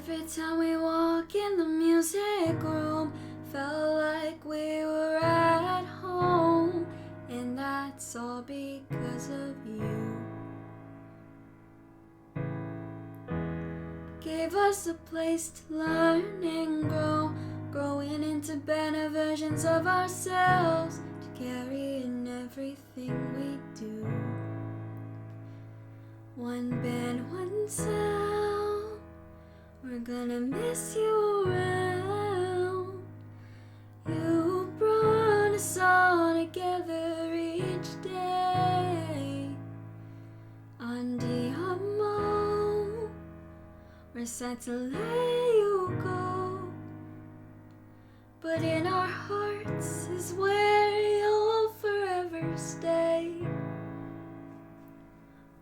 Every time we walk in the music room, felt like we were at home, and that's all because of you. Gave us a place to learn and grow, growing into better versions of ourselves, to carry in everything we do. One band, one sound, we're gonna miss you around. You brought us all together each day. Andiamo, we're sad to let you go, but in our hearts is where you'll forever stay.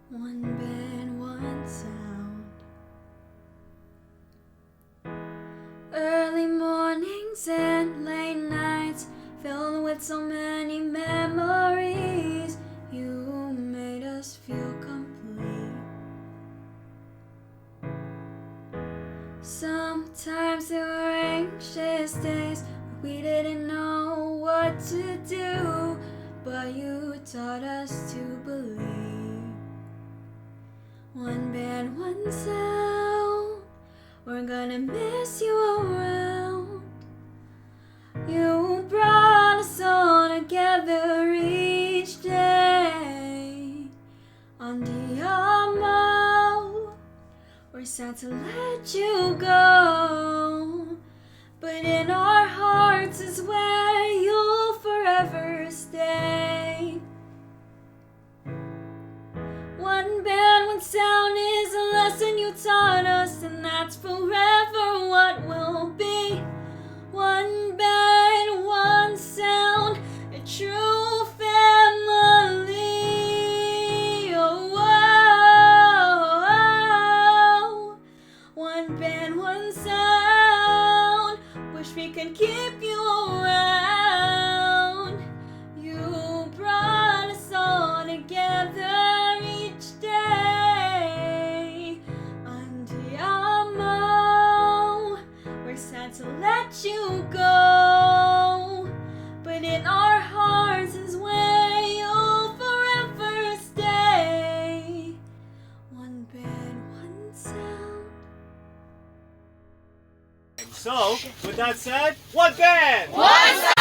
One band, one sound. Early mornings and late nights, filled with so many memories. You made us feel complete. Sometimes there were anxious days where we didn't know what to do, but you taught us to believe. One band, one sound, we're gonna miss you around. You brought us all together each day. Andiamo, we're sad to let you go, but in our hearts is where you'll forever stay. One band, one sound is a lesson you taught us, and that's forever what we'll be. One band, one sound, a true family. Oh, oh, oh. One band, one sound, wish we could keep you around. You brought us all together each day. Andiamo, we're sad to let you go, but in our hearts is where you'll forever stay. One band, one sound. So, with that said, one band! One sound!